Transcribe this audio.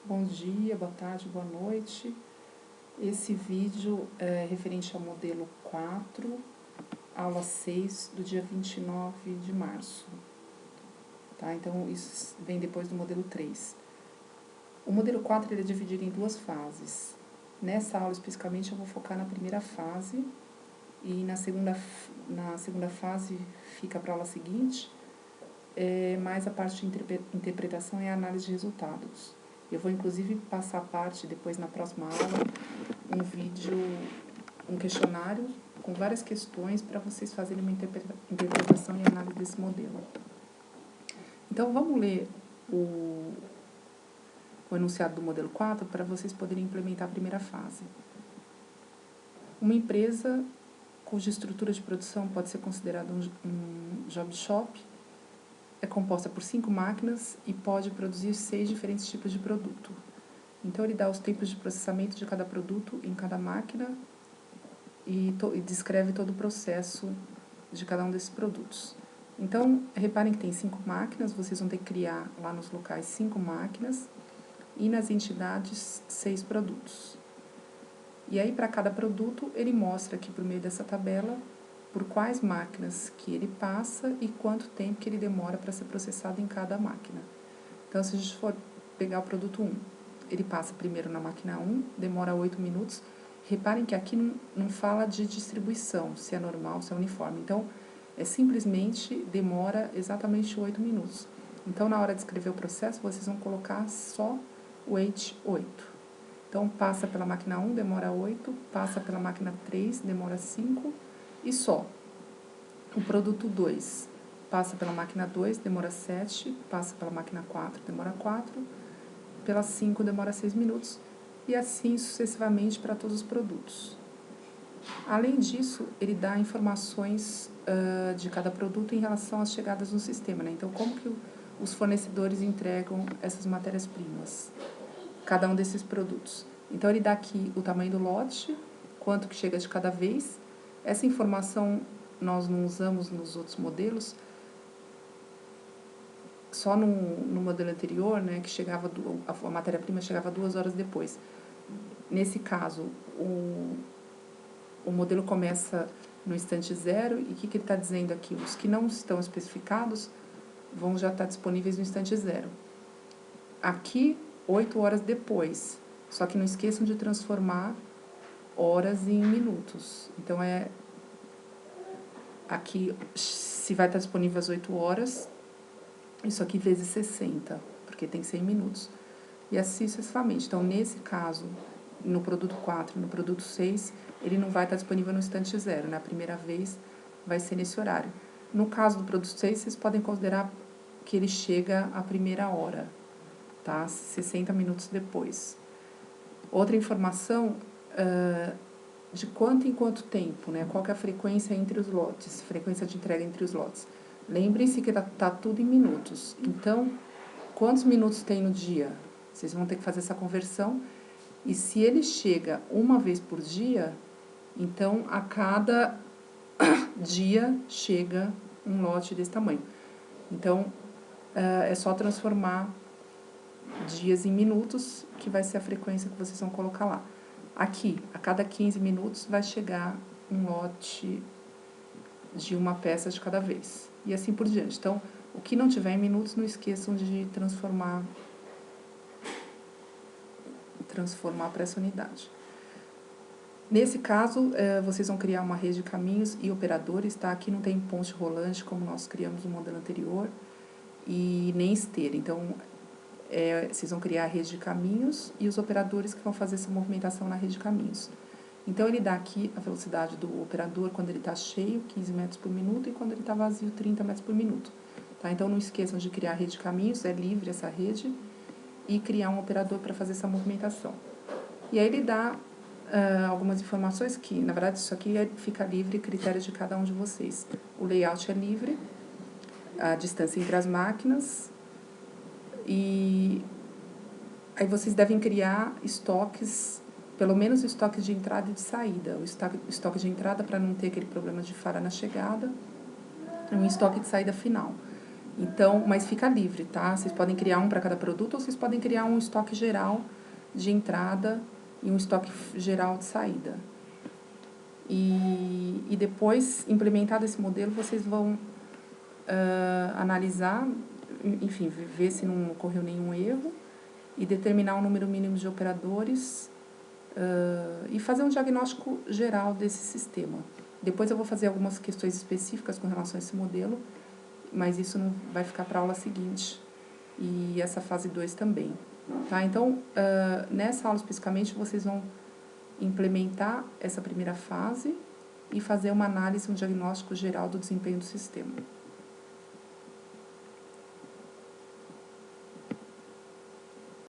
Bom dia, boa tarde, boa noite. Esse vídeo é referente ao modelo 4, aula 6, do dia 29 de março. Tá? Então, isso vem depois do modelo 3. O modelo 4 ele é dividido em duas fases. Nessa aula, especificamente, eu vou focar na primeira fase. E na segunda fase fica para a aula seguinte, mais a parte de interpretação e análise de resultados. Eu vou, inclusive, passar a parte, depois na próxima aula, um questionário com várias questões para vocês fazerem uma interpretação e análise desse modelo. Então, vamos ler o enunciado do modelo 4 para vocês poderem implementar a primeira fase. Uma empresa cuja estrutura de produção pode ser considerada um job shop é composta por 5 máquinas e pode produzir 6 diferentes tipos de produto. Então, ele dá os tempos de processamento de cada produto em cada máquina e descreve todo o processo de cada um desses produtos. Então, reparem que tem 5 máquinas, vocês vão ter que criar lá nos locais 5 máquinas e nas entidades 6 produtos. E aí, para cada produto, ele mostra aqui por meio dessa tabela por quais máquinas que ele passa e quanto tempo que ele demora para ser processado em cada máquina. Então, se a gente for pegar o produto 1, ele passa primeiro na máquina 1, demora 8 minutos. Reparem que aqui não fala de distribuição, se é normal, se é uniforme. Então, simplesmente demora exatamente 8 minutos. Então, na hora de escrever o processo, vocês vão colocar só o wait 8. Então, passa pela máquina 1, demora 8, passa pela máquina 3, demora 5, e só. O produto 2 passa pela máquina 2, demora 7, passa pela máquina 4, demora 4, pela 5 demora 6 minutos, e assim sucessivamente para todos os produtos. Além disso, ele dá informações de cada produto em relação às chegadas no sistema, né? Então, como que os fornecedores entregam essas matérias-primas, cada um desses produtos. Então, ele dá aqui o tamanho do lote, quanto que chega de cada vez. Essa informação nós não usamos nos outros modelos, só no modelo anterior, né, que chegava a matéria-prima chegava 2 horas depois. Nesse caso, o modelo começa no instante zero, e o que ele está dizendo aqui? Os que não estão especificados vão já estar disponíveis no instante zero. Aqui, 8 horas depois, só que não esqueçam de transformar horas em minutos. Então, aqui, se vai estar disponível às 8 horas, isso aqui vezes 60, porque tem que ser em minutos. E assim sucessivamente. Então, nesse caso, no produto 4 e no produto 6, ele não vai estar disponível no instante zero, né? A primeira vez vai ser nesse horário. No caso do produto 6, vocês podem considerar que ele chega à primeira hora, tá? 60 minutos depois. Outra informação, de quanto em quanto tempo, né? Qual que é a frequência entre os lotes, frequência de entrega entre os lotes. Lembrem-se que tá tudo em minutos. Então, quantos minutos tem no dia? Vocês vão ter que fazer essa conversão. E se ele chega uma vez por dia, então, a cada dia chega um lote desse tamanho. Então, é só transformar dias em minutos, que vai ser a frequência que vocês vão colocar lá. Aqui, a cada 15 minutos, vai chegar um lote de uma peça de cada vez. E assim por diante. Então, o que não tiver em minutos, não esqueçam de transformar para essa unidade. Nesse caso, vocês vão criar uma rede de caminhos e operadores, tá? Aqui não tem ponte rolante, como nós criamos no modelo anterior, e nem esteira. Então, vocês vão criar a rede de caminhos e os operadores que vão fazer essa movimentação na rede de caminhos. Então, ele dá aqui a velocidade do operador quando ele está cheio, 15 metros por minuto, e quando ele está vazio, 30 metros por minuto. Tá? Então, não esqueçam de criar a rede de caminhos, é livre essa rede, e criar um operador para fazer essa movimentação. E aí ele dá algumas informações que, na verdade, isso aqui fica livre, critério de cada um de vocês. O layout é livre, a distância entre as máquinas, e aí vocês devem criar estoques, pelo menos estoques de entrada e de saída. O estoque de entrada para não ter aquele problema de falha na chegada, e um estoque de saída final. Então, mas fica livre, tá? Vocês podem criar um para cada produto ou vocês podem criar um estoque geral de entrada e um estoque geral de saída. E depois, implementado esse modelo, vocês vão analisar, enfim, ver se não ocorreu nenhum erro e determinar o número mínimo de operadores e fazer um diagnóstico geral desse sistema. Depois eu vou fazer algumas questões específicas com relação a esse modelo, mas isso não vai ficar para a aula seguinte e essa fase 2 também. Tá? Então, nessa aula especificamente, vocês vão implementar essa primeira fase e fazer uma análise, um diagnóstico geral do desempenho do sistema.